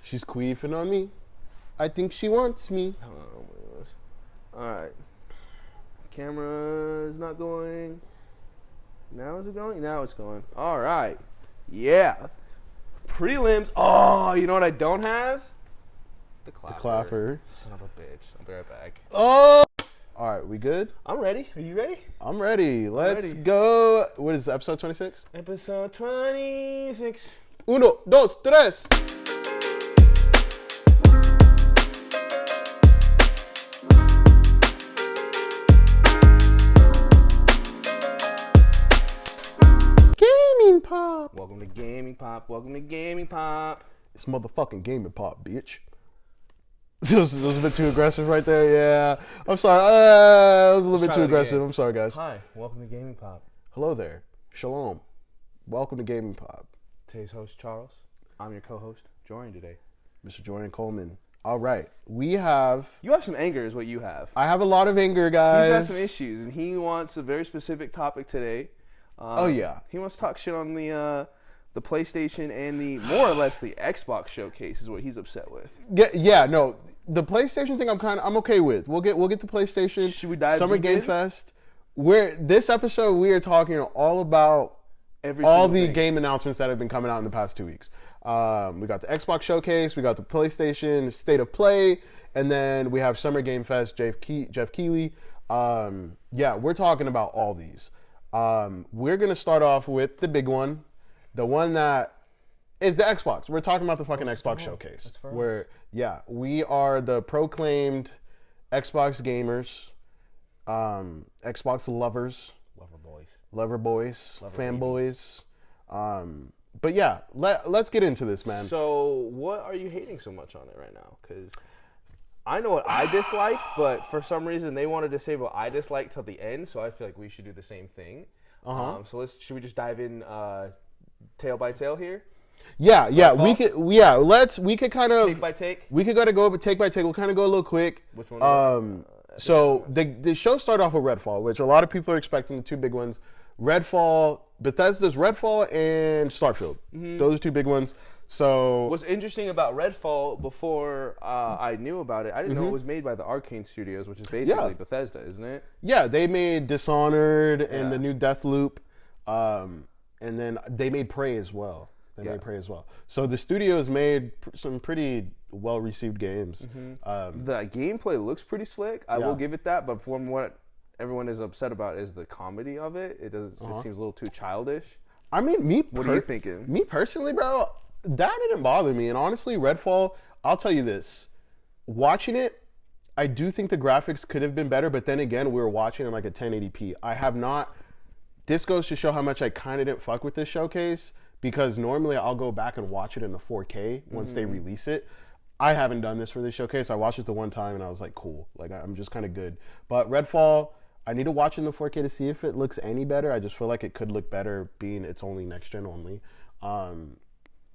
She's queefing on me. I think she wants me. Oh my gosh. All right. Camera is not going. Now is it going? Now it's going. All right. Yeah. Prelims. Oh, you know what I don't have? The clapper. The clapper. Son of a bitch. I'll be right back. Oh! All right, we good? I'm ready. Are you ready? I'm ready. Let's go. What is this, episode 26? Episode 26. Uno, dos, tres. Gaming Pop. Welcome to Gaming Pop. Welcome to Gaming Pop. It's motherfucking Gaming Pop, bitch. That was a bit too aggressive right there. Yeah. I'm sorry. That was a little bit too aggressive. I'm sorry, guys. Hi. Welcome to Gaming Pop. Hello there. Shalom. Welcome to Gaming Pop. Today's host, Charles. I'm your co-host, Jorian, today. Mr. Jorian Coleman. All right. We have... You have some anger is what you have. I have a lot of anger, guys. He's got some issues, and he wants a very specific topic today. Oh, yeah. He wants to talk shit on the PlayStation and the, more or less, the Xbox showcase is what he's upset with. Yeah, no. The PlayStation thing I'm okay with. We'll get to PlayStation. Should we dive Summer Game Fest. This episode, we are talking all about all the game announcements that have been coming out in the past 2 weeks. We got the Xbox Showcase, we got the PlayStation State of Play, and then we have Summer Game Fest, Jeff Keighley. Yeah, we're talking about all these. We're going to start off with the big one, the one that is the Xbox. We're talking about the fucking Xbox Showcase. Where, yeah, we are the proclaimed Xbox gamers, Xbox lovers. Lover boys, fanboys. But yeah, let's get into this, man. So what are you hating so much on it right now? Because I know what I disliked, but for some reason they wanted to save what I disliked till the end, so I feel like we should do the same thing. So should we just dive in tail by tail here? Yeah, we could kind of take by take. We could go take by take. We'll kind of go a little quick. Which one? So the show started off with Redfall, which a lot of people are expecting, the two big ones. Bethesda's Redfall and Starfield. Mm-hmm. Those are two big ones. So what's interesting about Redfall, before I knew about it, I didn't know it was made by the Arcane Studios, which is basically Bethesda, isn't it? Yeah, they made Dishonored and the new Deathloop, and then they made Prey as well. So the studio has made some pretty well-received games. Mm-hmm. The gameplay looks pretty slick. I will give it that, but from what everyone is upset about is the comedy of it. It seems a little too childish. I mean, what are you thinking? Me personally, bro, that didn't bother me. And honestly, Redfall, I'll tell you this. Watching it, I do think the graphics could have been better, but then again, we were watching in like a 1080p. I have not... This goes to show how much I kind of didn't fuck with this showcase, because normally I'll go back and watch it in the 4K once they release it. I haven't done this for this showcase. I watched it the one time and I was like, cool. Like, I'm just kind of good. But Redfall, I need to watch it in the 4K to see if it looks any better. I just feel like it could look better being it's only next gen only.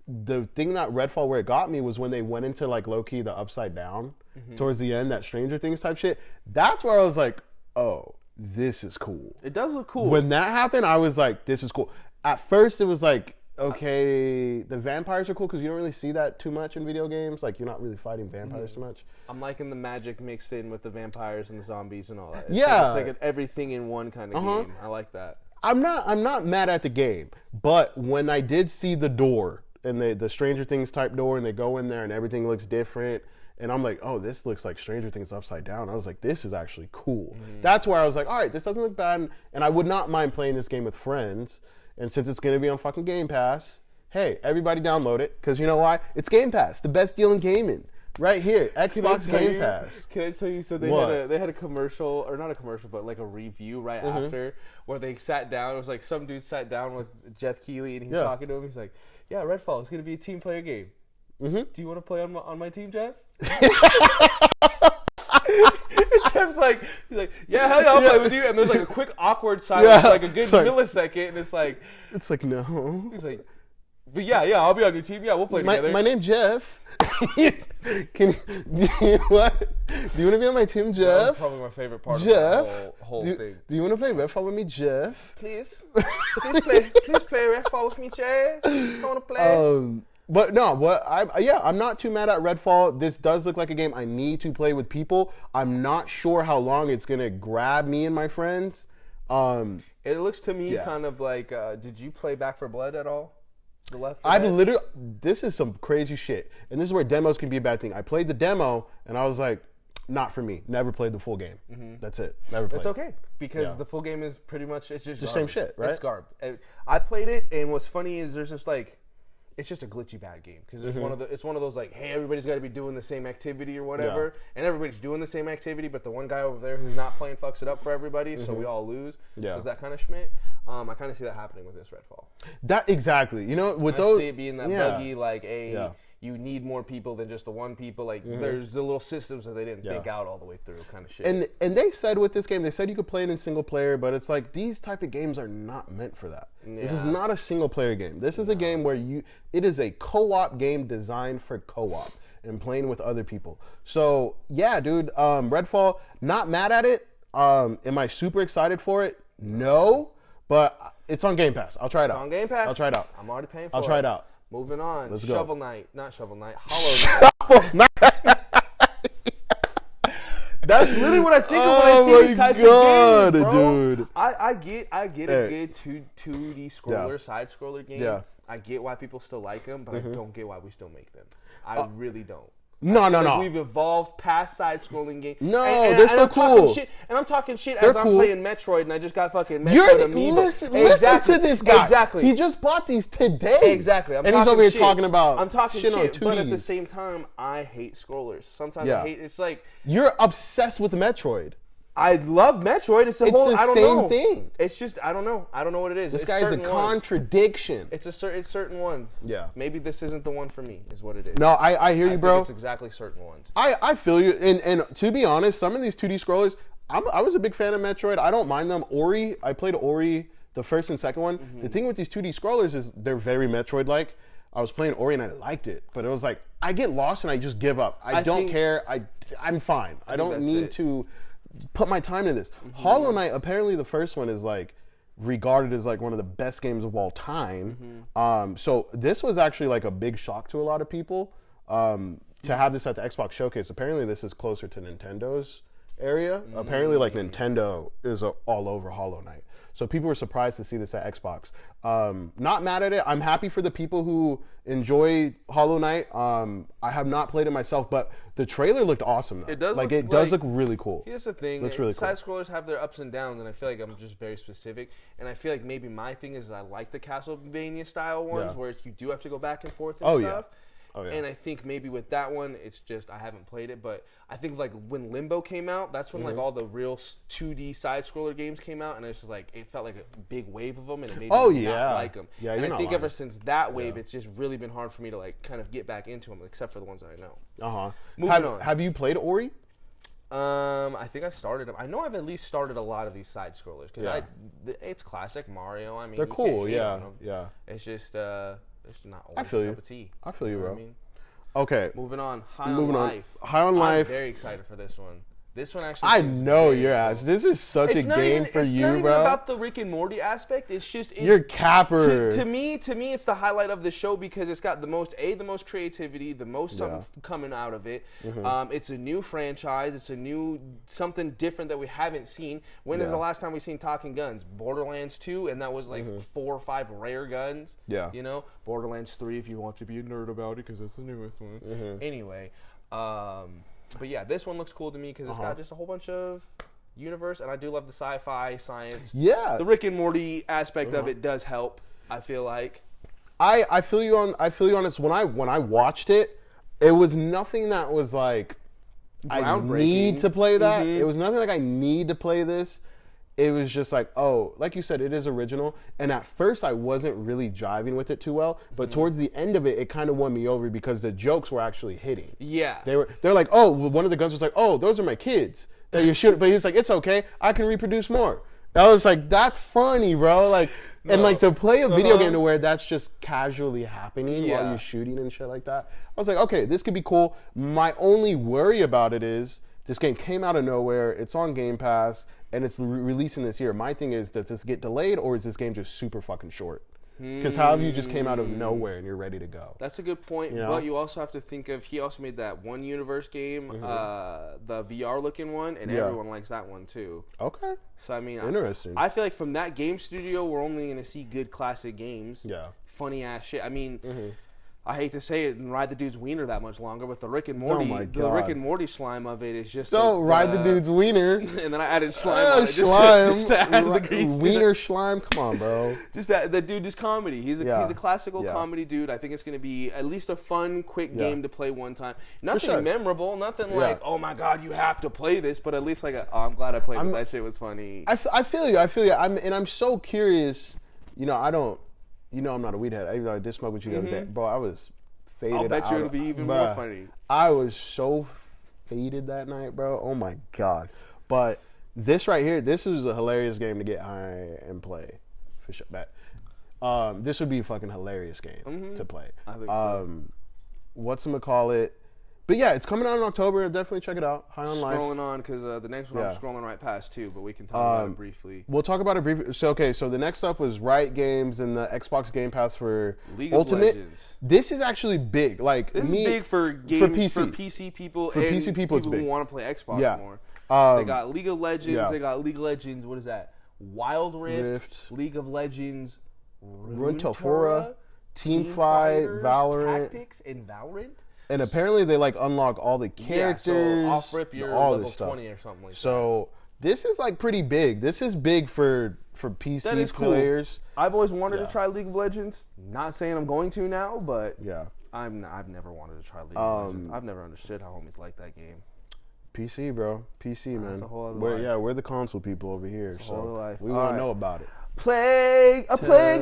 The thing that Redfall, where it got me, was when they went into like low-key the upside down towards the end, that Stranger Things type shit. That's where I was like, oh, this is cool. It does look cool. When that happened, I was like, this is cool. At first, it was like, okay, the vampires are cool because you don't really see that too much in video games. Like, you're not really fighting vampires too much. I'm liking the magic mixed in with the vampires and the zombies and all that. It's like everything in one kind of game. I like that. I'm not mad at the game, but when I did see the door and the Stranger Things type door, and they go in there and everything looks different, and I'm like, oh, this looks like Stranger Things upside down. I was like, this is actually cool. That's where I was like, all right, this doesn't look bad, and I would not mind playing this game with friends. And since it's going to be on fucking Game Pass, hey, everybody download it. Because you know why? It's Game Pass. The best deal in gaming. Right here. Xbox Game Pass. Can I tell you, so they had a commercial, or not a commercial, but like a review right after, where they sat down. It was like some dude sat down with Jeff Keighley, and he's talking to him. He's like, yeah, Redfall, it's going to be a team player game. Do you want to play on my team, Jeff? Jeff's like, he's like, yeah, hell yeah, I'll play with you. And there's like a quick awkward silence, like a good millisecond, and it's like, no. He's like, but yeah, I'll be on your team. Yeah, we'll play together. My name's Jeff. Do you want to be on my team, Jeff? That's probably my favorite part of the whole thing. Do you want to play Redfall with me, Jeff? Please play Redfall with me, Jeff. I want to play. But no, I'm not too mad at Redfall. This does look like a game I need to play with people. I'm not sure how long it's gonna grab me and my friends. It looks to me kind of like. Did you play Back 4 Blood at all? The Left 4 I've Dead? literally. This is some crazy shit, and this is where demos can be a bad thing. I played the demo, and I was like, not for me. Never played the full game. That's it. Never played. It's okay because the full game is pretty much it's just the same shit, right? It's garb. I played it, and what's funny is there's just like. It's just a glitchy bad game because it's one of those like, hey, everybody's got to be doing the same activity or whatever, and everybody's doing the same activity, but the one guy over there who's not playing fucks it up for everybody, so we all lose. So it's that kind of schmidt. I kind of see that happening with this Redfall. That exactly. You know, with I those, see it being that buggy, like you need more people than just the one people. Like there's the little systems that they didn't think out all the way through, kind of shit. And they said with this game, they said you could play it in single player, but it's like these type of games are not meant for that. Yeah. This is not a single player game. This is a game where it is a co-op game designed for co-op and playing with other people. So yeah, dude, Redfall, not mad at it. Am I super excited for it? No, but it's on Game Pass. I'll try it out. It's on Game Pass. I'll try it out. I'm already paying for it. I'll try it out. Moving on. Let's go. Shovel Knight. Not Shovel Knight. Hollow Knight. That's literally what I think of when I see these types of games, bro. Dude. I get a good 2D scroller, side scroller game. Yeah. I get why people still like them, but I don't get why we still make them. I really don't. No. We've evolved past side-scrolling games. No, they're so cool. I'm talking shit they're as I'm cool. playing Metroid, and I just got fucking Metroid Amiibo. Listen to this guy. Exactly. He just bought these today. Exactly. And he's over here talking about I'm talking shit, on 2Ds. but at the same time, I hate scrollers. Sometimes I hate. It's like you're obsessed with Metroid. I love Metroid. It's the same thing. It's just I don't know. I don't know what it is. This guy is a contradiction. It's certain ones. Yeah. Maybe this isn't the one for me. Is what it is. No, I hear you, bro. It's exactly certain ones. I feel you. And to be honest, some of these 2D scrollers, I was a big fan of Metroid. I don't mind them. Ori, I played Ori, the first and second one. The thing with these 2D scrollers is they're very Metroid-like. I was playing Ori and I liked it, but it was like I get lost and I just give up. I don't care. I'm fine. I don't need to put my time into this. Hollow Knight, apparently the first one is like regarded as like one of the best games of all time. So this was actually like a big shock to a lot of people to have this at the Xbox Showcase. Apparently this is closer to Nintendo's area. Apparently like Nintendo is all over Hollow Knight. So people were surprised to see this at Xbox. Not mad at it. I'm happy for the people who enjoy Hollow Knight. I have not played it myself, but the trailer looked awesome though. It does look really cool. Here's the thing. Looks really cool. Side scrollers have their ups and downs, and I feel like I'm just very specific. And I feel like maybe my thing is I like the Castlevania style ones where you do have to go back and forth and stuff. Oh, yeah. And I think maybe with that one, it's just I haven't played it, but I think like when Limbo came out, that's when like all the real 2D side scroller games came out, and it's just like it felt like a big wave of them, and it made me not like them. Yeah, and I think ever since that wave, it's just really been hard for me to like kind of get back into them, except for the ones that I know. Moving on. Have you played Ori? I think I started them. I know I've at least started a lot of these side scrollers because it's classic Mario. I mean, they're cool. Yeah. It's just it's not always I feel a you. cup of tea. I feel you, bro. I mean? Okay. Moving on. High on Life. High on Life. I'm very excited for this one. This one actually. I know your ass. This is such a game for you, bro. It's not even about the Rick and Morty aspect. It's just you're capper. To me, it's the highlight of the show because it's got the most creativity, the most something coming out of it. It's a new franchise. It's a new something different that we haven't seen. When is the last time we seen talking guns? Borderlands 2, and that was like 4 or 5 rare guns. Yeah. You know, Borderlands 3 if you want to be a nerd about it because it's the newest one. Anyway. But yeah, this one looks cool to me because it's got just a whole bunch of universe, and I do love the sci-fi science. Yeah, the Rick and Morty aspect of it does help. I feel like. I feel you on this. When I watched it, it was nothing that was like I need to play that. It was nothing like I need to play this. It was just like, oh, like you said, it is original. And at first, I wasn't really jiving with it too well. But towards the end of it, it kind of won me over because the jokes were actually hitting. Yeah. They're like, oh, one of the guns was like, oh, those are my kids that you're shooting. But he was like, it's okay. I can reproduce more. I was like, that's funny, bro. Like, and like to play a video game to where that's just casually happening while you're shooting and shit like that. I was like, okay, this could be cool. My only worry about it is this game came out of nowhere. It's on Game Pass, and it's releasing this year. My thing is, does this get delayed, or is this game just super fucking short? Because how if you just came out of nowhere and you're ready to go? That's a good point, but you also have to think of, he also made that one universe game, the VR looking one, and everyone likes that one too. Okay. So I mean, interesting. I feel like from that game studio, we're only going to see good classic games. Yeah. Funny ass shit. I mean, I hate to say it and ride the dude's wiener that much longer, but the Rick and Morty, the Rick and Morty slime of it is just. Don't ride the dude's wiener. And then I added slime on it. Slime. Just to add the grease. Wiener slime. Come on, bro. Just that dude is comedy. He's a classical comedy dude. I think it's going to be at least a fun, quick game to play one time. Nothing memorable. Nothing like, oh my god, you have to play this. But at least like, I'm glad I played it. That shit was funny. I feel you. I'm so curious. You know, I don't. You know I'm not a weed head. I did smoke with you the other day. Bro, I was faded out. I'll bet you it'll be even more funny. I was so faded that night, bro. Oh, my God. But this right here, this is a hilarious game to get high and play. For sure. This would be a fucking hilarious game to play. I think so. Whatchamacallit. But yeah, it's coming out in October. Definitely check it out. High on Life. Scrolling on, because the next one I'm scrolling right past too, but we can talk about it briefly. We'll talk about it briefly. So the next up was Riot Games and the Xbox Game Pass for League Ultimate. of Legends. This is actually big. Like this is big for PC people, for PC people, it's big. Who want to play Xbox more. They got League of Legends. They got League of Legends. What is that? Wild Rift. League of Legends. Runeterra. Teamfight. Valorant. Tactics and Valorant. And apparently they like unlock all the characters, so off rip your all level this stuff. 20 or something like that. So this is like pretty big. This is big for PC players. Cool. I've always wanted to try League of Legends. Not saying I'm going to now, but I've never wanted to try League of Legends. I've never understood how homies like that game. PC, bro. PC, man. That's a whole other life. We're the console people over here, that's a whole other life. We want to know about it. Plague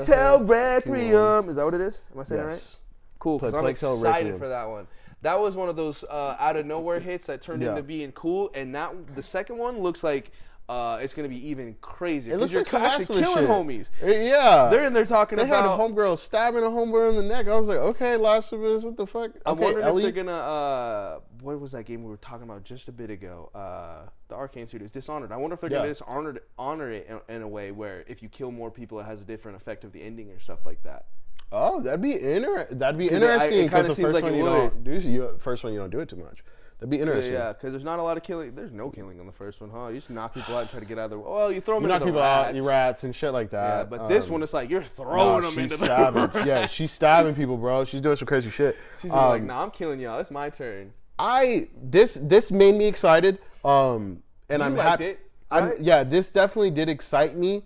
Tale Requiem. Is that what it is? Am I saying it right? Cool, because I'm excited for that one. That was one of those out of nowhere hits that turned into being cool, and the second one looks like it's going to be even crazier. It looks like you're actually killing homies. Yeah, they're in there talking about. They had a homegirl stabbing a homegirl in the neck. I was like, okay, Last of Us, what the fuck? Okay, I'm wondering if they're gonna. What was that game we were talking about just a bit ago? The Arcane Studios, Dishonored. I wonder if they're gonna honor it in a way where if you kill more people, it has a different effect of the ending or stuff like that. Oh, that'd be interesting because the first one you don't do it too much. That'd be interesting. Yeah, because there's not a lot of killing. There's no killing on the first one, huh? You just knock people out and try to get out of the. Well, you throw them. You knock people out, you rats and shit like that. Yeah, but this one, it's like you're throwing them into the. Yeah, she's stabbing people, bro. She's doing some crazy shit. She's like, nah, I'm killing y'all. It's my turn. This made me excited. And I'm happy. Right? This definitely did excite me.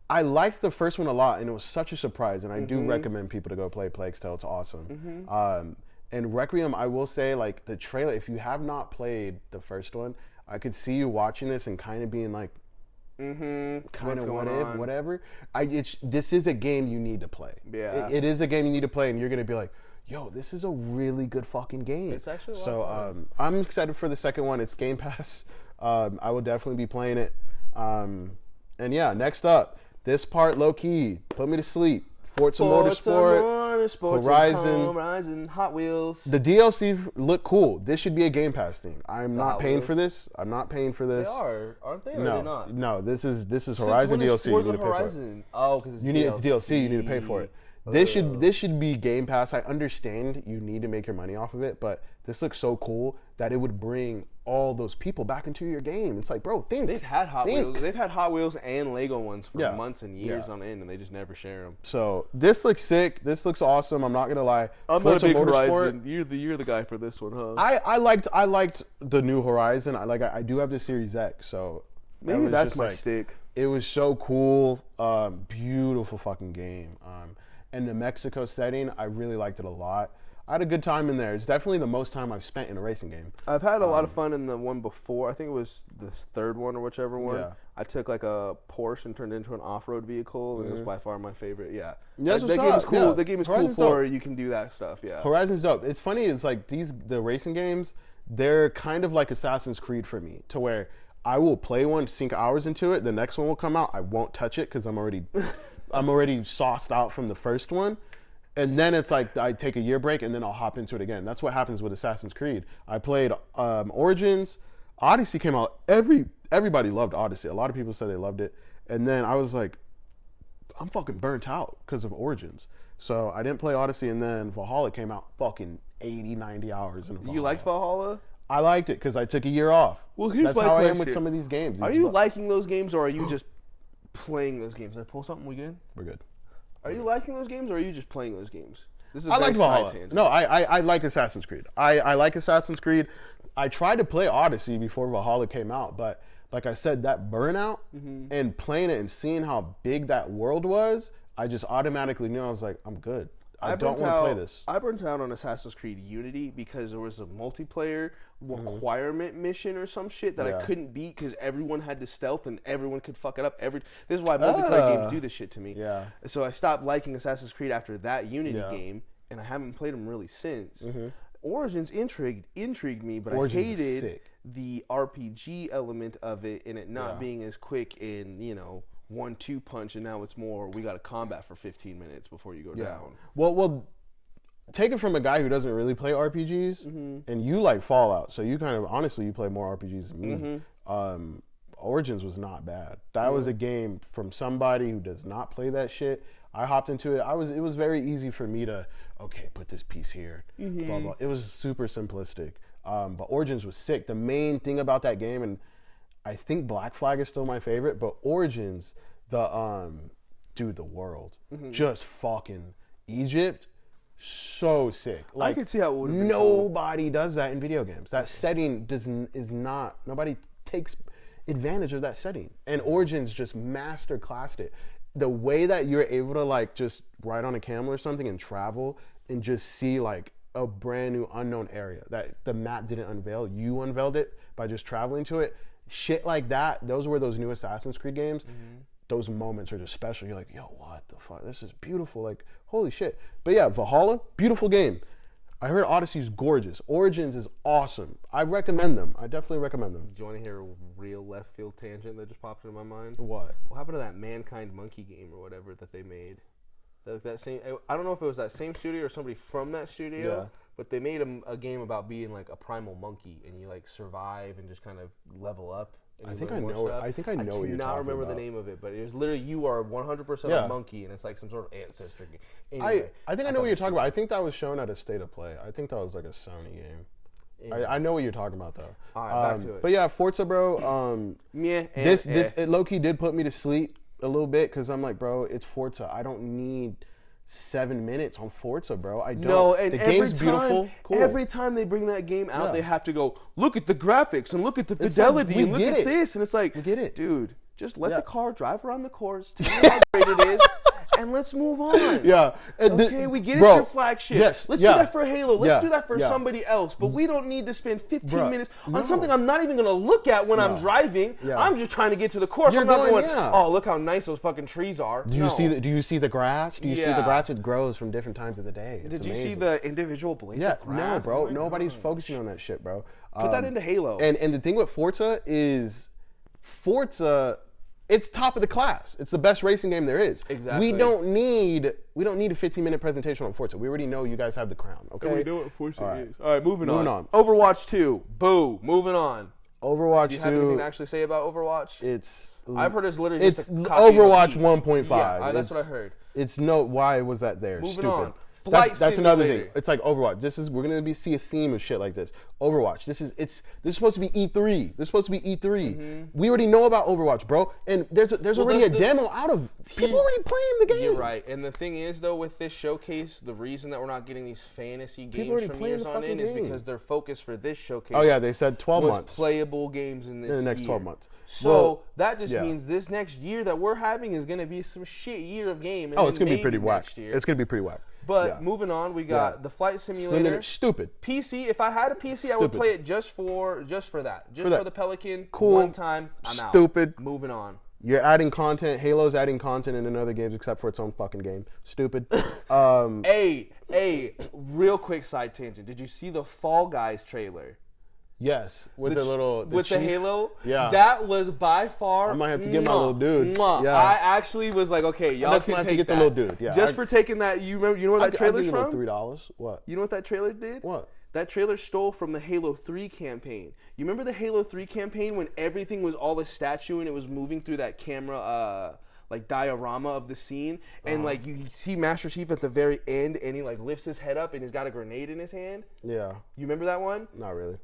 I liked the first one a lot, and it was such a surprise. And I do recommend people to go play Plague Tale. It's awesome. And Requiem, I will say, like the trailer. If you have not played the first one, I could see you watching this and kind of being like, kind of whatever. This is a game you need to play. Yeah, it is a game you need to play, and you're gonna be like, yo, this is a really good fucking game. It's actually I'm excited for the second one. It's Game Pass. I will definitely be playing it. And yeah, next up. This part, low key, put me to sleep. Forza Motorsport, Horizon, Hot Wheels. The DLC look cool. This should be a Game Pass thing. I'm not paying for this. They are, aren't they? Or are they not? No, this is Horizon DLC. You need to pay for it. Oh, because it's DLC. You need to pay for it. This should be Game Pass. I understand you need to make your money off of it, but this looks so cool that it would bring all those people back into your game. It's like, bro, think. They've had Hot Wheels. They've had Hot Wheels and Lego ones for months and years on end, and they just never share them. So this looks sick. This looks awesome. I'm not gonna lie. I'm not a big Horizon. You're the guy for this one, huh? I liked the new Horizon. I do have the Series X, so maybe that's my stick. It was so cool. Beautiful fucking game. And the Mexico setting, I really liked it a lot. I had a good time in there. It's definitely the most time I've spent in a racing game. I've had a lot of fun in the one before. I think it was the third one or whichever one. Yeah. I took like a Porsche and turned it into an off-road vehicle, and it was by far my favorite. Yeah, that game is cool. Yeah. The game is Horizon's cool for you can do that stuff. Yeah, Horizon's dope. It's funny. It's like the racing games. They're kind of like Assassin's Creed for me, to where I will play one, sink hours into it. The next one will come out. I won't touch it because I'm already sauced out from the first one. And then it's like I take a year break and then I'll hop into it again. That's what happens with Assassin's Creed. I played Origins. Odyssey came out. Everybody loved Odyssey. A lot of people said they loved it. And then I was like, I'm fucking burnt out because of Origins. So I didn't play Odyssey, and then Valhalla came out fucking 80, 90 hours in Valhalla. You liked Valhalla? I liked it because I took a year off. Well, here's That's my how question. I am with some of these games. Are you liking those games, or are you just playing those games? Did I pull something? We good? We're good. Are you liking those games, or are you just playing those games? This is I like Valhalla. tangent. No, I like Assassin's Creed. I like Assassin's Creed. I tried to play Odyssey before Valhalla came out, but like I said, that burnout and playing it and seeing how big that world was, I just automatically knew. I was like, I'm good. I don't want to play this. I burnt out on Assassin's Creed Unity because there was a multiplayer requirement mission or some shit that I couldn't beat because everyone had to stealth and everyone could fuck it up. This is why multiplayer games do this shit to me. Yeah. So I stopped liking Assassin's Creed after that Unity game, and I haven't played them really since. Origins intrigued me, but Origins I hated the RPG element of it and it not being as quick in, 1-2 punch, and now it's more we got to combat for 15 minutes before you go down. Well, take it from a guy who doesn't really play RPGs, and you like Fallout, so you kind of honestly you play more RPGs than me. Origins was not bad. That was a game from somebody who does not play that shit. I hopped into it. It was very easy for me to put this piece here. Blah blah. It was super simplistic. But Origins was sick. The main thing about that game, and I think Black Flag is still my favorite, but Origins, the world, just fucking Egypt, so sick. Like, I could see how it would have been nobody does that in video games. That setting nobody takes advantage of that setting. And Origins just master classed it. The way that you're able to like just ride on a camel or something and travel and just see like a brand new unknown area that the map didn't unveil, you unveiled it by just traveling to it. Shit like that, those were those new Assassin's Creed games. Those moments are just special. You're like, yo, what the fuck? This is beautiful. Like, holy shit. But yeah, Valhalla, beautiful game. I heard Odyssey's gorgeous. Origins is awesome. I recommend them. I definitely recommend them. Do you want to hear a real left field tangent that just popped into my mind? What? What happened to that Mankind Monkey game or whatever that they made? That same. I don't know if it was that same studio or somebody from that studio. But they made a game about being like a primal monkey, and you like survive and just kind of level up. And I think I know it. I think I know what you're talking about. I cannot remember the name of it, but it was literally you are 100% a monkey, and it's like some sort of ancestor game. Anyway, I think I know what you're talking about. I think that was shown at a State of Play. I think that was like a Sony game. Anyway. I know what you're talking about though. All right, back to it. But yeah, Forza, bro. It low key did put me to sleep a little bit because I'm like, bro, it's Forza. I don't need 7 minutes on Forza, bro. I don't. No, and the game's beautiful. Cool. Every time they bring that game out, they have to go, look at the graphics and look at the fidelity and look at this. And it's like, we get it. Dude, just let the car drive around the course, tell me how great it is, and let's move on. Yeah. Okay, we get it, it's your flagship. Yes. Let's do that for Halo. Let's do that for somebody else. But we don't need to spend 15 minutes on something I'm not even going to look at when I'm driving. Yeah. I'm just trying to get to the course. I'm not going, oh, look how nice those fucking trees are. Do you see the grass? Do you see the grass? It grows from different times of the day. It's Did you amazing. see the individual blades of grass? No, bro. Nobody's focusing on that shit, bro. Put that into Halo. And the thing with Forza is it's top of the class. It's the best racing game there is. Exactly. We don't need a 15-minute presentation on Forza. We already know you guys have the crown. Okay. And we know what Forza is. All right, moving on. on. Overwatch 2. Boo. Moving on. Overwatch 2. Do you have anything to actually say about Overwatch? I've heard it's literally just a copy Overwatch 1.5. Yeah, that's what I heard. Why was that there? Moving Stupid. on. That's another thing. It's like Overwatch. We're gonna see a theme of shit like this. Overwatch. This is supposed to be E3. This is supposed to be E3. Mm-hmm. We already know about Overwatch, bro. And there's already a demo out of people already playing the game. You're right. And the thing is, though, with this showcase, the reason that we're not getting these fantasy games from years on in is because their focus for this showcase. Oh yeah, they said 12 months. Playable games in the next 12 months. So that just means this next year that we're having is going to be some shit year of game. And it's going to be pretty whack. It's going to be pretty whack. But moving on, we got the flight simulator. Stupid. PC. If I had a PC, I would play it just for that. Just for the Pelican. Cool. One time. I'm out. Stupid. Moving on. You're adding content. Halo's adding content in another games except for its own fucking game. Stupid. Hey, real quick side tangent. Did you see the Fall Guys trailer? Yes, with the Halo. Yeah, that was by far. I might have to get my little dude. Yeah, I actually was like, okay, y'all can have take to get that. the little dude. Yeah, just for taking that. You know where that trailer's from? $3. What? You know what that trailer did? What? That trailer stole from the Halo 3 campaign. You remember the Halo 3 campaign when everything was all a statue and it was moving through that camera like diorama of the scene, and like you see Master Chief at the very end, and he like lifts his head up and he's got a grenade in his hand. Yeah. You remember that one? Not really.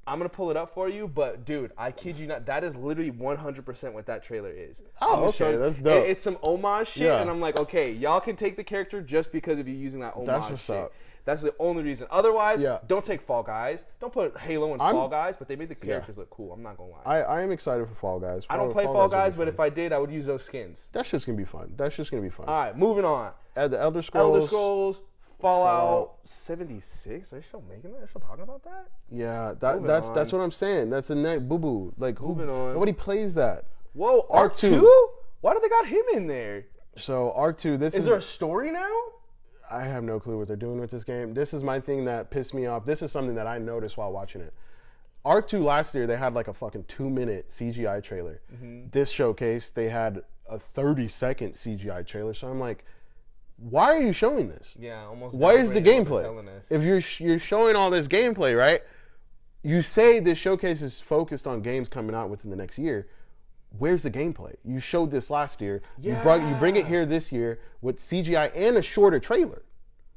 I'm gonna pull it up for you, but dude, I kid you not, that is literally 100% what that trailer is. Oh, okay, that's dope. It's some homage shit, and I'm like, okay, y'all can take the character just because of you using that homage That's what's shit. up. That's the only reason. Otherwise, don't take Fall Guys. Don't put Halo in Fall Guys, but they made the characters look cool. I'm not gonna lie. I am excited for Fall Guys. I don't play Fall Guys, but if I did, I would use those skins. That's just gonna be fun. All right, moving on. The Elder Scrolls. Fallout 76. Are you still making that? Are you still talking about that? Yeah, that's what I'm saying. That's a net boo boo. Like Moving on. Nobody plays that. Whoa, Arc 2? Why do they got him in there? So Arc 2. Is there a story now? I have no clue what they're doing with this game. This is my thing that pissed me off. This is something that I noticed while watching it. Arc 2 last year, they had like a fucking 2-minute CGI trailer. This showcase, they had a 30-second CGI trailer. So I'm like, why are you showing this? Yeah, almost. Why is the gameplay? If you're showing all this gameplay, right? You say this showcase is focused on games coming out within the next year. Where's the gameplay? You showed this last year. You bring it here this year with CGI and a shorter trailer.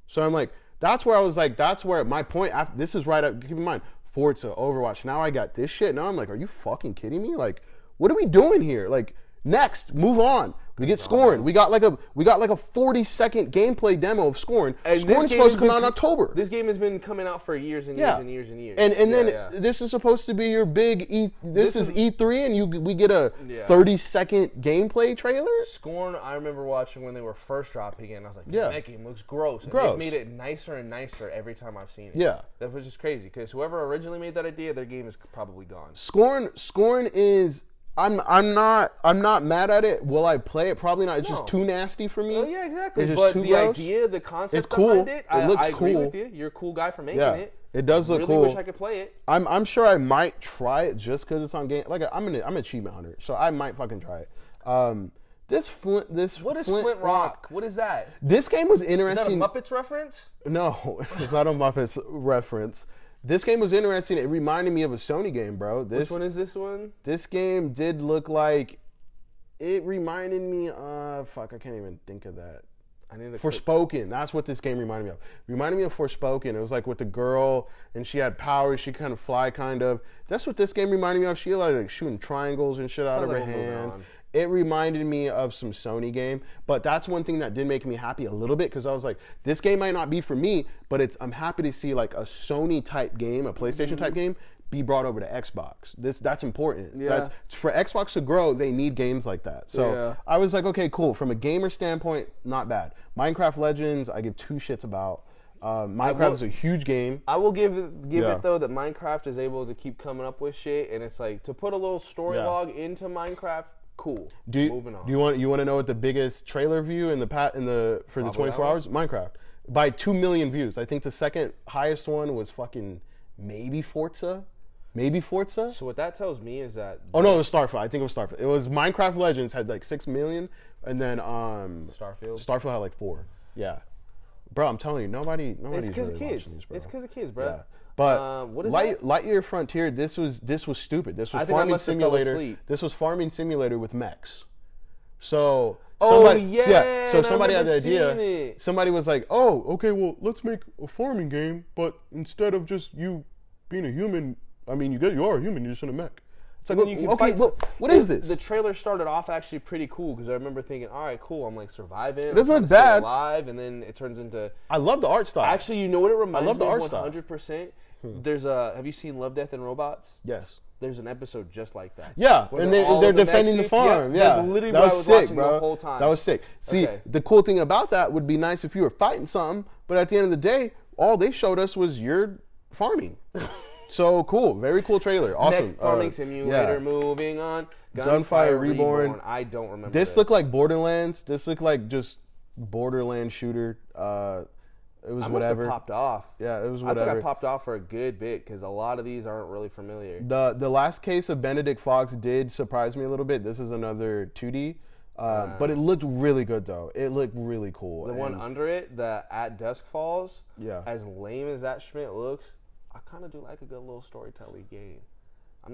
So I'm like, that's where my point. This is right up. Keep in mind, Forza, Overwatch. Now I got this shit. Now I'm like, are you fucking kidding me? Like, what are we doing here? Like, next, move on. We get Scorn. We got like a 40-second gameplay demo of Scorn. Scorn's supposed to come out in October. This game has been coming out for years and years and years and years. And then this is supposed to be your big This is E3, and we get a 30-second gameplay trailer. Scorn, I remember watching when they were first dropping it, and I was like, that game looks gross. And they've made it nicer and nicer every time I've seen it. Yeah, that was just crazy because whoever originally made that idea, their game is probably gone. Scorn is. I'm not mad at it. Will I play it? Probably not. It's just too nasty for me. Oh yeah, exactly. It's just but too the gross. Idea, the concept it's cool. behind it, It looks I cool. agree with you. You're a cool guy for making it. It does look really cool. Wish I could play it. I'm sure I might try it just because it's on game. Like I'm an achievement hunter, so I might fucking try it. What is Flintlock? What is that? This game was interesting. Is that a Muppets reference? No, it's not a Muppets reference. This game was interesting. It reminded me of a Sony game, bro. Which one is this one? This game did look like. It reminded me of. Fuck, I can't even think of that. Forspoken. That's what this game reminded me of. Reminded me of Forspoken. It was like with the girl, and she had powers. She kind of fly, kind of. That's what this game reminded me of. She like shooting triangles and shit out of her hand. It reminded me of some Sony game, but that's one thing that did make me happy a little bit because I was like, this game might not be for me, but I'm happy to see like a Sony type game, a PlayStation type game, be brought over to Xbox. That's important. Yeah. For Xbox to grow, they need games like that. So I was like, okay, cool. From a gamer standpoint, not bad. Minecraft Legends, I give 2 shits about. Minecraft is a huge game. I will give it though that Minecraft is able to keep coming up with shit, and it's like to put a little story log into Minecraft. Cool. Moving on. Do you want to know what the biggest trailer view for the 24 hours? Minecraft by 2 million views. I think the second highest one was fucking maybe Forza. So what that tells me is that it was Starfield. I think it was Starfield. It was Minecraft Legends had like 6 million, and then Starfield had like 4. Yeah, bro, I'm telling you, nobody's it's because really of kids. These, bro. It's because of kids, bro. Yeah. But what is Lightyear Frontier, this was stupid. This was farming simulator. This was farming simulator with mechs. So somebody had the idea. Somebody was like, "Oh, okay, well, let's make a farming game, but instead of just you being a human, I mean, you are a human, you're just in a mech." It's like, what is this? The trailer started off actually pretty cool because I remember thinking, all right, cool, I'm like surviving. It doesn't look bad. Alive, and then it turns into. I love the art style. Actually, you know what it reminds me of? I love the art 100%. style. There's have you seen Love, Death, and Robots? Yes. There's an episode just like that. Yeah, and they're defending the farm. Yeah, that's literally what I was watching the whole time. That was sick. See, the cool thing about that would be nice if you were fighting something, but at the end of the day, all they showed us was you're farming. So cool, very cool trailer. Awesome. Farming simulator. Moving on. Gunfire Reborn. I don't remember. This looked like Borderlands. This looked like just Borderlands shooter. It was whatever. Have popped off. Yeah, it was whatever. I think I popped off for a good bit because a lot of these aren't really familiar. The last Case of Benedict Fox did surprise me a little bit. This is another 2D. But it looked really good though. It looked really cool. The one under it, the at Dusk Falls. Yeah. As lame as that Schmidt looks, I kind of do like a good little storytelling game.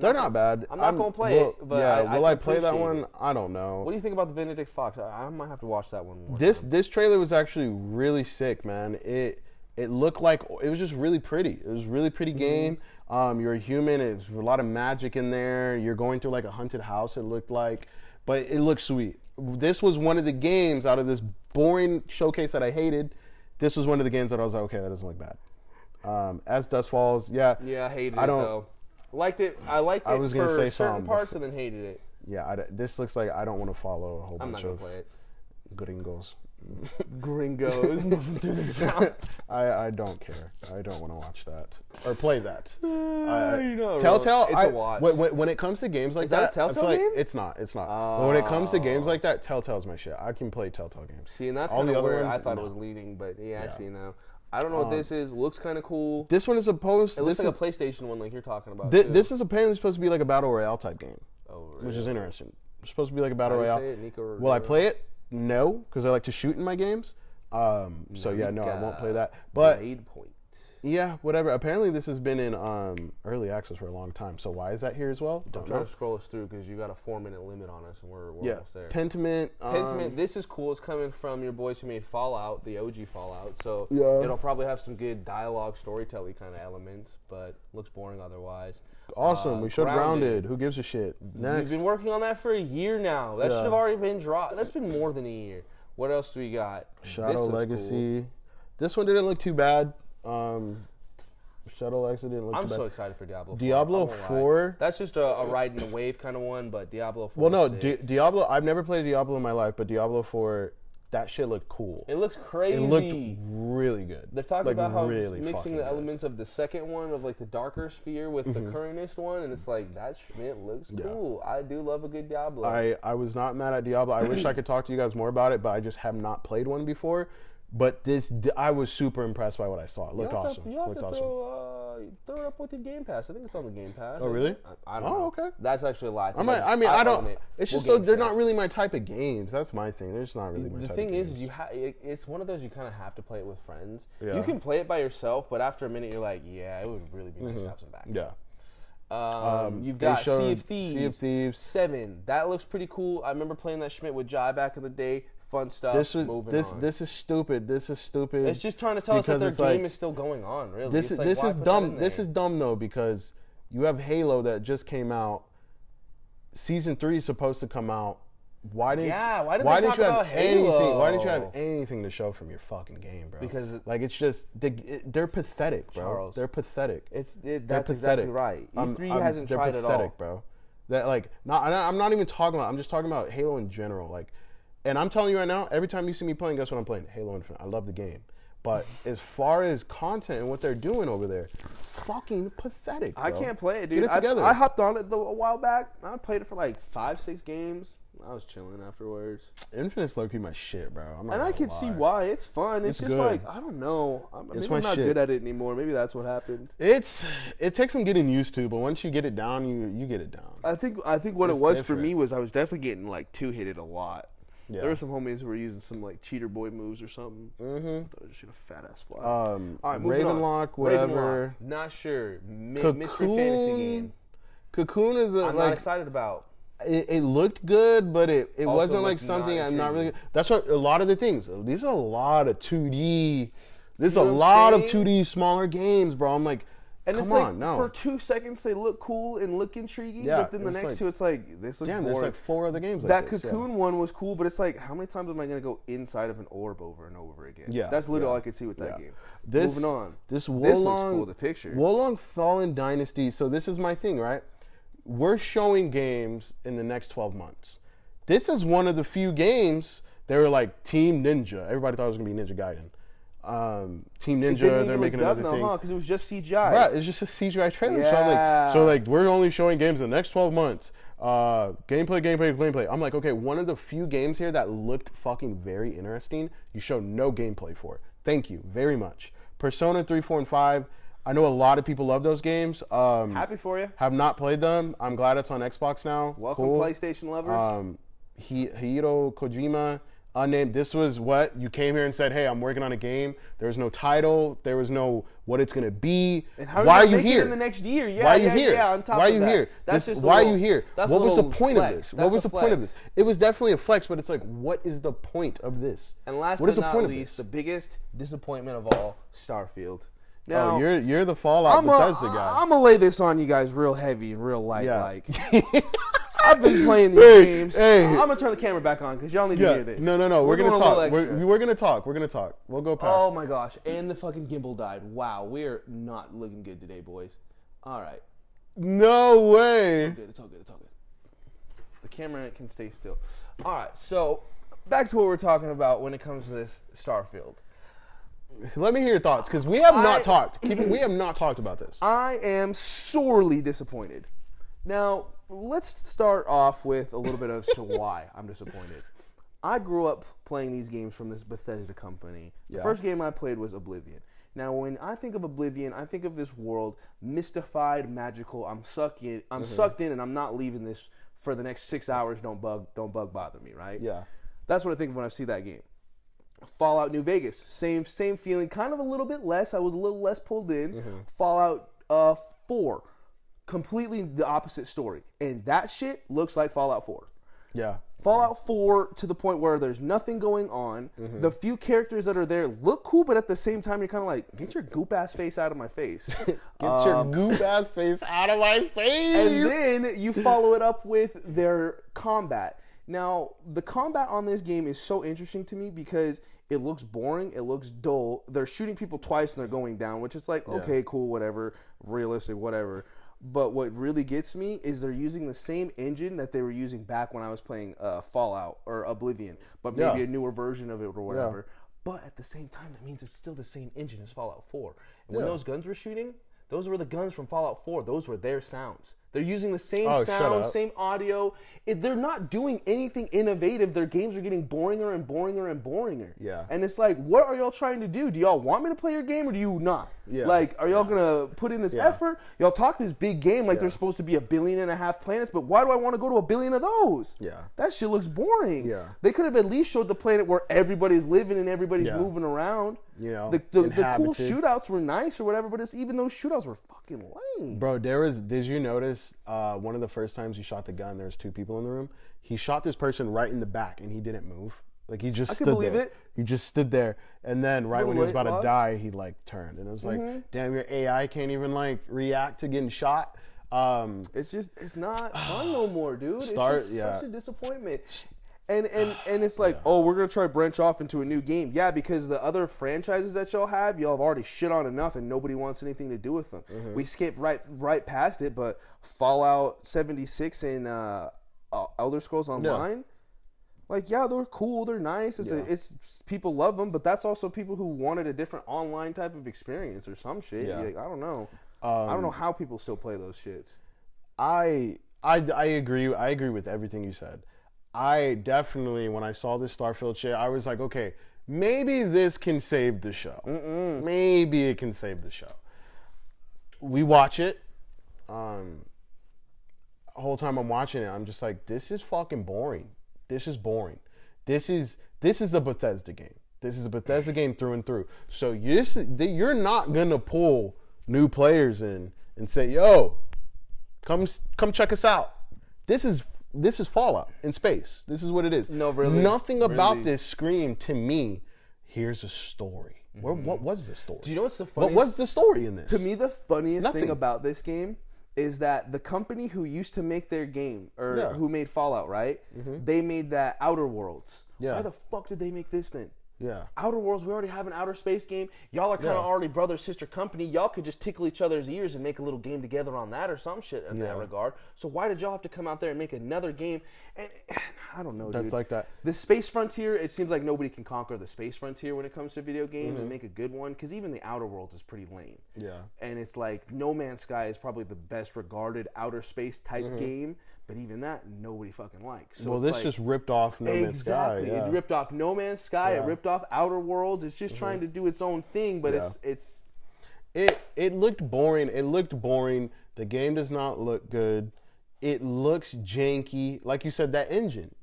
They're not bad. I'm not gonna play it, but yeah, will I play that appreciate one? it. I don't know. What do you think about the Benedict Fox? I might have to watch that one more. This trailer was actually really sick, man. It looked like it was just really pretty. It was a really pretty game. You're a human. There's a lot of magic in there. You're going through like a haunted house. It looked like, but it looked sweet. This was one of the games out of this boring showcase that I hated. This was one of the games that I was like, okay, that doesn't look bad. As Dusk Falls, yeah. Yeah, I hated it though. Liked it. I liked it I was gonna for say certain parts and then hated it. Yeah, this looks like I don't want to follow a whole I'm bunch not of gonna play it. gringos. Gringos moving through the south. I don't care. I don't want to watch that or play that. Telltale, it's a watch. When it comes to games like that a Telltale game? It's not. But when it comes to games like that, Telltale's my shit. I can play Telltale games. See, and that's all the other ones I thought it was leading, but yeah, I see now. I don't know what this is. Looks kind of cool. This one is supposed. It looks like a PlayStation one, like you're talking about. This is apparently supposed to be like a battle royale type game, really? Which is interesting. It's supposed to be like a battle royale. Nico Will I play it? No, because I like to shoot in my games. So yeah, no, I won't play that. But yeah, whatever. Apparently, this has been in early access for a long time. So why is that here as well? Don't try to scroll us through because you got a 4-minute limit on us, and we're almost there. Pentiment. Pentiment. This is cool. It's coming from your boys who made Fallout, the OG Fallout. So it'll probably have some good dialogue, storytelling kind of elements, but looks boring otherwise. Awesome. We showed Grounded. Who gives a shit? Next. We've been working on that for a year now. That should have already been dropped. That's been more than a year. What else do we got? Shadow Legacy. Cool. This one didn't look too bad. Shadow Legacy didn't look too bad. I'm so excited for Diablo 4. Diablo 4. That's just a riding the wave kind of one, but Diablo 4. Well, no, Diablo. I've never played Diablo in my life, but Diablo 4, that shit looked cool. It looks crazy. It looked really good. They're talking about how mixing the elements of the second one of like the darker sphere with the currentest one, and it's like that shit looks cool. I do love a good Diablo. I was not mad at Diablo. I wish I could talk to you guys more about it, but I just have not played one before. But I was super impressed by what I saw. It looked awesome. You have to throw it up with your Game Pass. I think it's on the Game Pass. Oh, really? I don't know. Oh, okay. That's actually a lie. I don't. It's just they're not really my type of games. That's my thing. They're just not really my type of games. The thing is, it's one of those you kind of have to play it with friends. Yeah. You can play it by yourself, but after a minute, you're like, yeah, it would really be nice to have some back. Yeah. You've got Sea of Thieves. Sea of Thieves 7. That looks pretty cool. I remember playing that Schmidt with Jai back in the day. Fun stuff. This is stupid. It's just trying to tell us that their game is still going on. Really, this is dumb. This is dumb though because you have Halo that just came out. Season 3 is supposed to come out. Why didn't you have anything? Why didn't you have anything to show from your fucking game, bro? Because it's just they're pathetic, bro. Charles, they're pathetic. That's exactly right. E3 hasn't tried at all. They're pathetic, bro. I'm not even talking about. I'm just talking about Halo in general, like. And I'm telling you right now, every time you see me playing, guess what I'm playing? Halo Infinite. I love the game. But as far as content and what they're doing over there, fucking pathetic, bro. I can't play it, dude. Get it together. I hopped on it a while back. I played it for like 5-6 games. I was chilling afterwards. Infinite's low-key my shit, bro. I can see why. It's fun. It's just good. Like, I don't know. Maybe I'm not good at it anymore. Maybe that's what happened. It takes some getting used to, but once you get it down, you get it down. I think what it was for me was I was definitely getting like two-hitted a lot. Yeah. There were some homies who were using some like cheater boy moves or something. I thought I just shoot a fat ass fly. All right, Ravenlok, whatever. Ravenlok. Not sure. Mystery fantasy game. Cocoon is I'm not excited about. It looked good, but it wasn't like something I'm not really. That's what a lot of the things. These are a lot of 2D. There's a lot of 2D smaller games, bro. I'm like. And it's like, for 2 seconds, they look cool and look intriguing, but then the next two, it's like, this looks boring. There's like 4 other games like that this. That Cocoon one was cool, but it's like, how many times am I going to go inside of an orb over and over again? Yeah. That's literally all I could see with that game. Moving on. This looks cool, the picture. Wolong Fallen Dynasty. So this is my thing, right? We're showing games in the next 12 months. This is one of the few games that were like Team Ninja. Everybody thought it was going to be Ninja Gaiden. Team Ninja, they're making another thing. Because it was just CGI. Right, it's just a CGI trailer. Yeah. So we're only showing games in the next 12 months. Gameplay. I'm like, okay, one of the few games here that looked fucking very interesting, you show no gameplay for. Thank you very much. Persona 3, 4, and 5. I know a lot of people love those games. Happy for you. Have not played them. I'm glad it's on Xbox now. Welcome, PlayStation lovers. Hideo Kojima. unnamed. This was what you came here and said, hey, I'm working on a game. There's no title. There was no what it's going to be. And how why are you you here? in the next year? Yeah, why are you here? Yeah, on top why are of you that. here? That's just why are you here? What was the point flex. of this? That's What was the point of flex. this? It was definitely a flex, but it's like, what is the point of this? And last what but is the not point least, of the biggest disappointment of all, Starfield. Now, you're the Fallout Bethesda guy. I'm gonna lay this on you guys real heavy and real light. Yeah. Like, I've been playing these games. Hey. I'm gonna turn the camera back on because y'all need to hear this. No. We're gonna doing a talk. little extra. We're gonna talk. We're gonna talk. We'll go past. Oh my gosh! And the fucking gimbal died. Wow, we're not looking good today, boys. All right. No way. It's all good. The camera can stay still. All right, so back to what we're talking about when it comes to this Starfield. Let me hear your thoughts, because we have not talked. We have not talked about this. I am sorely disappointed. Now, let's start off with a little bit as to why I'm disappointed. I grew up playing these games from this Bethesda company. The first game I played was Oblivion. Now, when I think of Oblivion, I think of this world, mystified, magical. I'm sucked in, and I'm not leaving this for the next 6 hours. Don't bug bother me, right? Yeah. That's what I think of when I see that game. Fallout New Vegas, same feeling, kind of a little bit less. I was a little less pulled in. Fallout 4, completely the opposite story, and that shit looks like Fallout 4. Yeah. Fallout 4 to the point where there's nothing going on. The few characters that are there look cool, but at the same time, you're kind of like, get your goop ass face out of my face. Get your goop ass face out of my face. And then you follow it up with their combat. Now, the combat on this game is so interesting to me because it looks boring, it looks dull. They're shooting people twice and they're going down, which is like, okay, cool, whatever, realistic, whatever. But what really gets me is they're using the same engine that they were using back when I was playing Fallout or Oblivion, but maybe a newer version of it or whatever. But at the same time, that means it's still the same engine as Fallout 4. And when those guns were shooting, those were the guns from Fallout 4. Those were their sounds. They're using the same sound, same audio. They're not doing anything innovative. Their games are getting boringer and boringer and boringer. Yeah. And it's like, what are y'all trying to do? Do y'all want me to play your game or do you not? Yeah. Like, are y'all going to put in this effort? Y'all talk this big game like there's supposed to be 1.5 billion planets, but why do I want to go to 1 billion of those? Yeah. That shit looks boring. Yeah. They could have at least showed the planet where everybody's living and everybody's moving around. You know, the cool shootouts were nice or whatever, but even those shootouts were fucking lame. Bro, did you notice one of the first times he shot the gun, there was 2 people in the room? He shot this person right in the back and he didn't move. Like he just stood there. He just stood there, and then when he was about to die, he like turned, and it was like, damn, your AI can't even like react to getting shot. It's not fun no more, dude. It's such a disappointment. And it's like, oh, we're gonna try to branch off into a new game. Yeah, because the other franchises that y'all have already shit on enough, and nobody wants anything to do with them. We skipped right past it, but Fallout 76 and Elder Scrolls Online, like, yeah, they're cool, they're nice. It's people love them, but that's also people who wanted a different online type of experience or some shit. Yeah. Like, I don't know. I don't know how people still play those shits. I agree. I agree with everything you said. I definitely, when I saw this Starfield shit, I was like, okay, maybe this can save the show. Maybe it can save the show. We watch it. The whole time I'm watching it, I'm just like, this is fucking boring. This is boring. This is a Bethesda game. This is a Bethesda game through and through. So you're not gonna pull new players in and say, yo, come check us out. This is Fallout in space. This is what it is. No, really. Nothing about this screamed to me, here's a story. What was the story? Do you know what's the funniest? What was the story in this? To me, the funniest thing about this game is that the company who used to make their game, or who made Fallout, right? They made that Outer Worlds. Yeah. Why the fuck did they make this then? Yeah. Outer Worlds, we already have an outer space game. Y'all are kind of already brother-sister company. Y'all could just tickle each other's ears and make a little game together on that or some shit in that regard. So why did y'all have to come out there and make another game? And I don't know, That's dude. like that. The space frontier, it seems like nobody can conquer the space frontier when it comes to video games and make a good one, because even the Outer Worlds is pretty lame. Yeah. And it's like No Man's Sky is probably the best regarded outer space type game, but even that, nobody fucking likes. So well, this just ripped off No Man's Sky. Exactly. It ripped off No Man's Sky. It ripped off Outer Worlds. It's just trying to do its own thing, but it looked boring. It looked boring. The game does not look good. It looks janky. Like you said, that engine.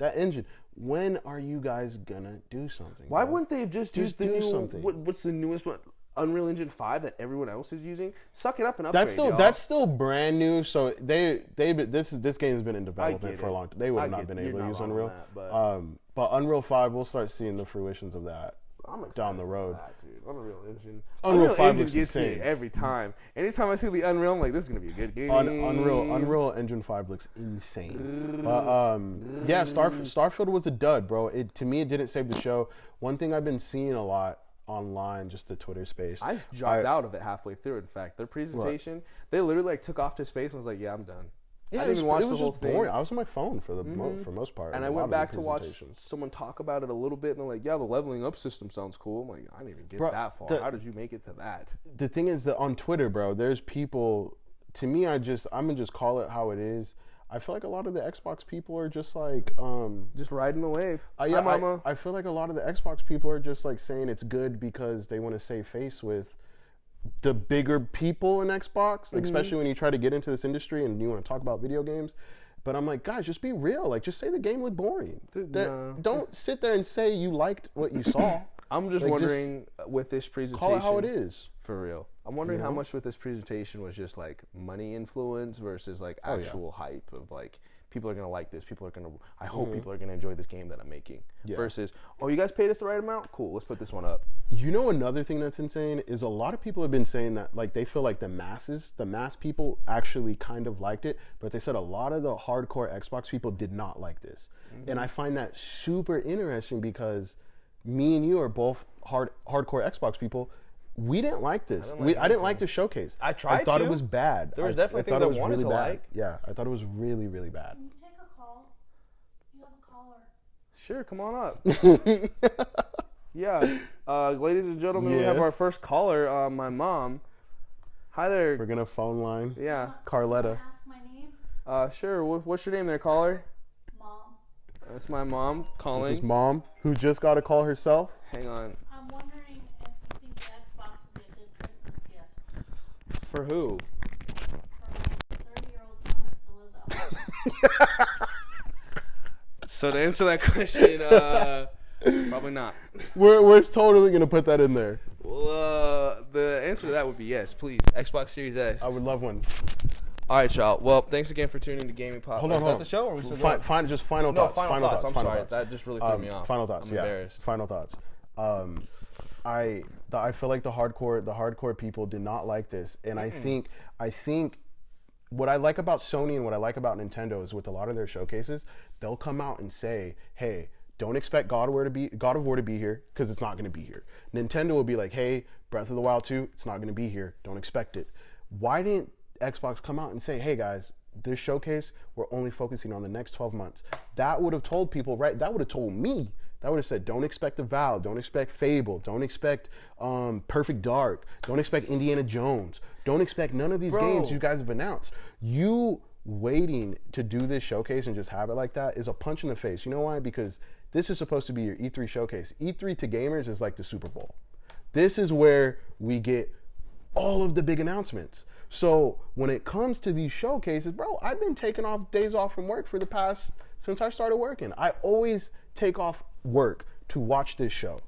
when are you guys gonna do something? Why bro? wouldn't they have just used the do new? something. What's the newest one? Unreal Engine 5 that everyone else is using. Suck it up and upgrade. That's still brand new. So this game has been in development for a long time. They would have not been able to use Unreal. But Unreal 5, we'll start seeing the fruitions of that. I'm excited down the road. for that, dude. Unreal Engine. Unreal 5 Engine looks gets insane. me every time. Anytime I see the Unreal, I'm like, this is gonna be a good game. Unreal Engine 5 looks insane. But yeah, Starfield was a dud, bro. To me, it didn't save the show. One thing I've been seeing a lot online, just the Twitter space. I dropped out of it halfway through. In fact, their presentation, they literally took off to space and was like, "Yeah, I'm done." Yeah, I didn't even watch the whole thing. Boring. I was on my phone for the most part. And I went back to watch someone talk about it a little bit, and they're like, "Yeah, the leveling up system sounds cool." I'm like, "I didn't even get that far. How did you make it to that?" The thing is that on Twitter, bro, there's people. To me, I'm gonna just call it how it is. I feel like a lot of the Xbox people are just like just riding the wave. I feel like a lot of the Xbox people are just like saying it's good because they want to save face with the bigger people in Xbox, like, especially when you try to get into this industry and you want to talk about video games. But I'm like, guys, just be real. Like, just say the game looked boring. Don't sit there and say you liked what you saw. I'm just wondering with this presentation. Call it how it is. For real. I'm wondering how much with this presentation was just like money influence versus like actual hype of like people are going to like this. I hope people are going to enjoy this game that I'm making. Yeah. Versus, oh, you guys paid us the right amount? Cool, let's put this one up. You know, another thing that's insane is a lot of people have been saying that like they feel like the mass people actually kind of liked it, but they said a lot of the hardcore Xbox people did not like this. And I find that super interesting because me and you are both hardcore Xbox people. We didn't like this. I didn't like the showcase. I thought it was bad. There was definitely things I wanted to like. Yeah, I thought it was really, really bad. Can you take a call? You have a caller. Sure, come on up. Yeah, ladies and gentlemen, we have our first caller, my mom. Hi there. We're gonna phone line. Yeah. Carletta. Ask my name? Sure. What's your name there, caller? Mom. That's my mom calling. This is Mom, who just got a call herself. Hang on. I'm wondering if you think the Xbox would be a good Christmas gift. For who? For my 30-year-old son that still lives out. So to answer that question, probably not. We're totally gonna put that in there. Well, the answer to that would be yes, please. Xbox Series S. I would love one. All right, y'all. Well, thanks again for tuning to Gaming Pop. Hold on. Is that the show? Or are we still going? Just final thoughts. Final thoughts. I'm sorry. Thoughts. That just really threw me off. Final thoughts. I'm embarrassed. Final thoughts. I feel like the hardcore people did not like this, and I think what I like about Sony and what I like about Nintendo is with a lot of their showcases, they'll come out and say, hey, don't expect God of War to be here because it's not going to be here. Nintendo will be like, hey, Breath of the Wild 2, it's not going to be here. Don't expect it. Why didn't Xbox come out and say, hey guys, this showcase, we're only focusing on the next 12 months. That would have told people, right? That would have told me. That would have said, don't expect Avowed, don't expect Fable, don't expect Perfect Dark, don't expect Indiana Jones, don't expect none of these games you guys have announced. You waiting to do this showcase and just have it like that is a punch in the face. You know why? Because this is supposed to be your E3 showcase. E3 to gamers is like the Super Bowl. This is where we get all of the big announcements. So when it comes to these showcases, bro, I've been taking days off from work since I started working. I always take off work to watch this show,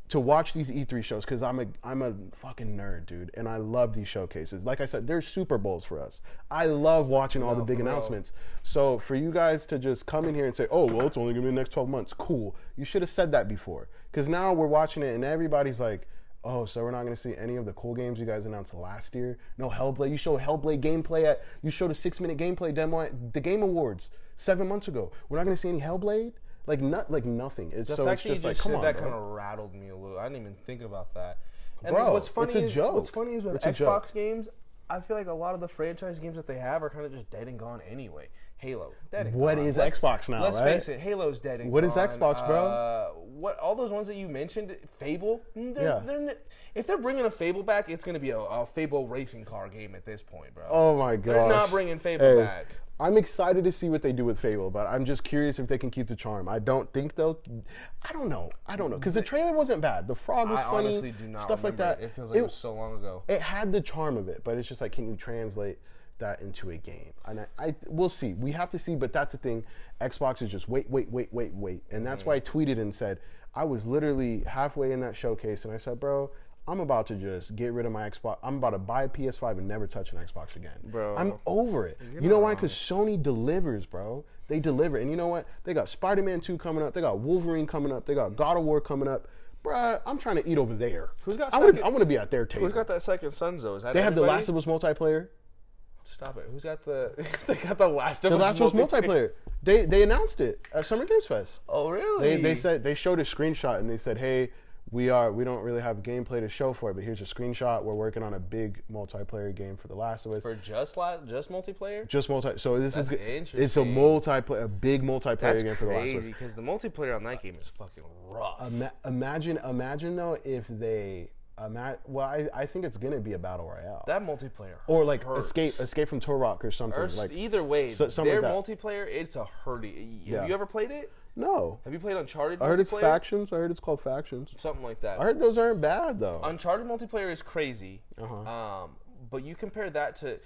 to watch these E3 shows, because I'm a fucking nerd, dude, and I love these showcases. Like I said, they're Super Bowls for us. I love watching all the big announcements. So for you guys to just come in here and say, oh, well, it's only gonna be the next 12 months, cool. You should have said that before, because now we're watching it and everybody's like, oh, so we're not going to see any of the cool games you guys announced last year? No Hellblade. You showed Hellblade gameplay you showed a 6-minute gameplay demo at the Game Awards 7 months ago. We're not going to see any Hellblade? Like nothing. It's just like, come on, that bro. kind of rattled me a little. I didn't even think about that. And bro, what's funny it's a joke. What's funny is with Xbox games, I feel like a lot of the franchise games that they have are kind of just dead and gone anyway. Halo, dead and gone. What is Xbox now, let's right? Let's face it, Halo's dead and gone. What is Xbox, bro? What all those ones that you mentioned, Fable? If they're bringing a Fable back, it's going to be a Fable racing car game at this point, bro. Oh my gosh. They're not bringing Fable back. I'm excited to see what they do with Fable, but I'm just curious if they can keep the charm. I don't think they'll. I don't know. Because the trailer wasn't bad. The frog was funny. Honestly do not stuff like that. It feels like it was so long ago. It had the charm of it, but it's just like, can you translate that into a game. And we'll see. We have to see, but that's the thing. Xbox is just wait. And that's why I tweeted and said, I was literally halfway in that showcase, and I said, bro, I'm about to just get rid of my Xbox. I'm about to buy a PS5 and never touch an Xbox again. Bro, I'm over it. You know why? Because Sony delivers, bro. They deliver. And you know what? They got Spider-Man 2 coming up. They got Wolverine coming up. They got God of War coming up. Bruh, I'm trying to eat over there. Who's got I want to be at their table. Who's got that second Sons, though? Is that they have the everybody? Last of Us multiplayer. Stop it. Who's got the... they got the Last of Us The Last of Us multiplayer. They announced it at Summer Games Fest. Oh, really? They said, they showed a screenshot and they said, hey, we don't really have gameplay to show for it, but here's a screenshot. We're working on a big multiplayer game for The Last of Us. For just multiplayer? Just multiplayer. So this That's is interesting. it's a big multiplayer game for The Last of Us. That's crazy because the multiplayer on that game is fucking rough. Imagine though if they I think it's gonna be a battle royale. That multiplayer or like hurts. escape from Turok or something. Or like either way, something their like multiplayer, it's a hurdy. Yeah. Have you ever played it? No. Have you played Uncharted? I heard it's multiplayer? factions. I heard it's called factions. Something like that. I heard those aren't bad though. Uncharted multiplayer is crazy. But you compare that to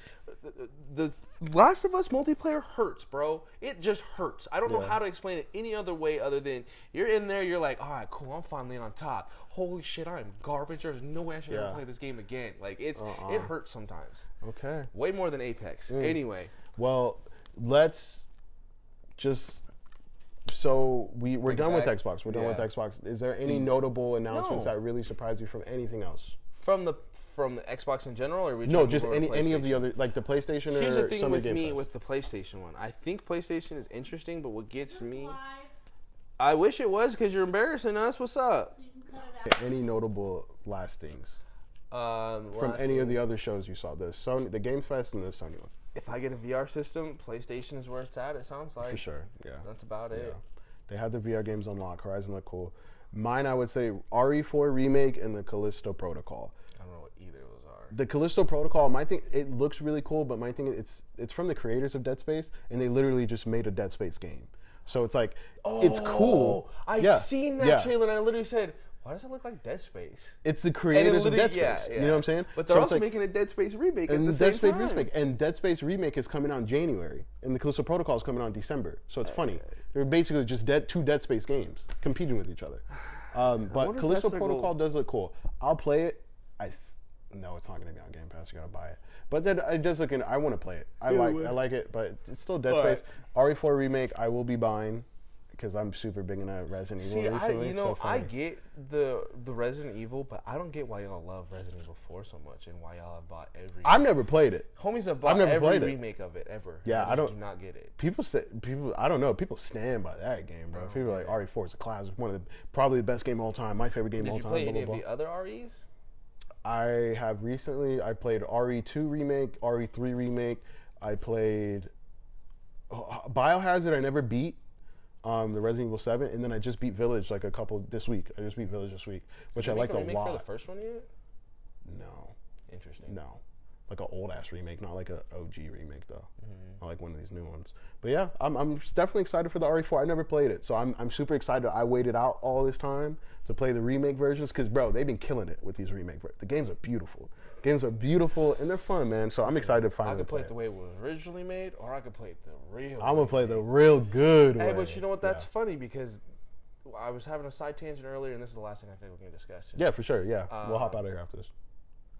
the Last of Us multiplayer hurts, bro. It just hurts. I don't know how to explain it any other way other than you're in there, you're like, all right, cool, I'm finally on top. Holy shit, I am garbage. There's no way I should ever play this game again. Like, it hurts sometimes. Okay. Way more than Apex. Anyway. Well, let's just... So we're done with Xbox. We're done with Xbox. Is there any notable announcements that really surprised you from anything else? From the Xbox in general, or no, just any of the other, like the PlayStation. Here's or the thing Summer with Game me Fest? with the PlayStation one. I think PlayStation is interesting, but what gets me, I wish it was because you're embarrassing us. What's up? So you can cut it out. Any notable last things from Last any of thing. the other shows you saw? The Game Fest and the Sony one. If I get a VR system, PlayStation is where it's at. It sounds like For sure, yeah. That's about it. They had the VR games unlocked. Horizon looked cool. Mine, I would say RE4 Remake and the Callisto Protocol. I don't know what either of those are. The Callisto Protocol, my thing, it looks really cool, but my thing, it's from the creators of Dead Space, and they literally just made a Dead Space game. So it's like, it's cool. I've seen that trailer, and I literally said, why does it look like Dead Space? It's the creators of Dead Space. You know what I'm saying? But they're So also it's like, making a Dead Space remake and at the Dead same Space time. remake, and Dead Space remake is coming out in January, and the Callisto Protocol is coming out in December. So it's funny. They're basically just two Dead Space games competing with each other. But Callisto Protocol does look cool. I'll play it. No, it's not going to be on Game Pass. You got to buy it. But then it does look. I want to play it. I like it, but it's still Dead Space. RE4 remake. I will be buying because I'm super big into Resident Evil recently. I get the Resident Evil, but I don't get why y'all love Resident Evil 4 so much and why y'all have bought every. I've never played it. Homies have bought every remake of it ever. Yeah, I don't. Do not get it. People. I don't know. People stand by that game, bro. People are like RE4 is a classic, probably the best game of all time, my favorite game of all time. Did you play any of the other REs? I have recently. I played RE2 remake, RE3 remake. I played Biohazard. I never beat. The Resident Evil 7, and then I just beat Village this week. I just beat Village this week, which I liked a lot. For the first one yet? No. Interesting. No. Like an old ass remake, not like an OG remake though. Not like one of these new ones. But yeah, I'm definitely excited for the RE4. I never played it, so I'm super excited. I waited out all this time to play the remake versions because bro, they've been killing it with these remake. The games are beautiful. Games are beautiful and they're fun, man. So I'm excited to finally I could play it it the way it was originally made, or I could play it the real. I'm gonna play the real good way. Hey, but you know what? That's funny because I was having a side tangent earlier, and this is the last thing I think we're gonna discuss. Yeah, for sure. Yeah, we'll hop out of here after this.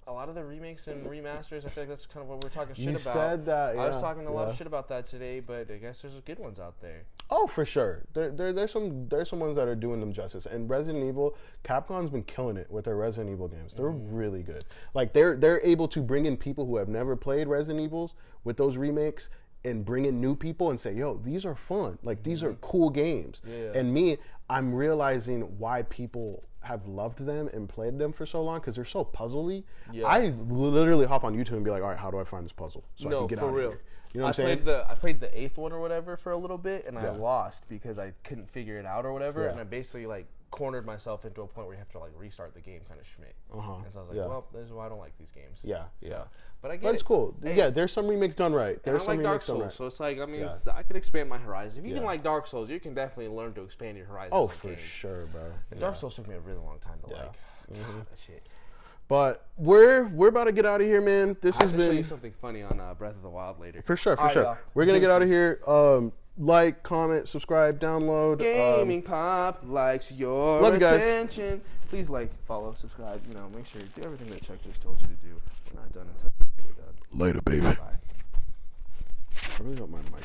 A lot of the remakes and remasters, I feel like that's kind of what we're talking shit You about. said that, I was yeah, talking a lot of shit about that today, but I guess there's good ones out there. Oh, for sure. There's some ones that are doing them justice. And Resident Evil, Capcom's been killing it with their Resident Evil games. They're really good. Like they're able to bring in people who have never played Resident Evils with those remakes and bring in new people and say, yo, these are fun. Like these are cool games. Yeah. And I'm realizing why people have loved them and played them for so long because they're so puzzly. Yeah. I literally hop on YouTube and be like, all right, how do I find this puzzle so I can get out of here? You know what I'm saying? I played the 8th one or whatever for a little bit, and I lost because I couldn't figure it out or whatever, and I basically cornered myself into a point where you have to restart the game kind of schmidt. And so I was like, well, this is why I don't like these games. Yeah. But I get But it's cool. Hey, yeah, there's some remakes done right. There's some like Dark remakes done Souls, right. so it's like, I mean, I could expand my horizons. If you can like Dark Souls, you can definitely learn to expand your horizons. Oh, for sure, bro. And Dark Souls took me a really long time to like. God, that shit. But we're about to get out of here, man. This has I'll show been you something funny on Breath of the Wild later. for sure. All right, For sure. y'all. We're gonna get out of here. Like, comment, subscribe, download. Gaming Pop likes your love you guys. attention. Please like, follow, subscribe. You know, make sure you do everything that Chuck just told you to do. We're not done until we're done. Later, baby. Bye. I really don't mind Mike.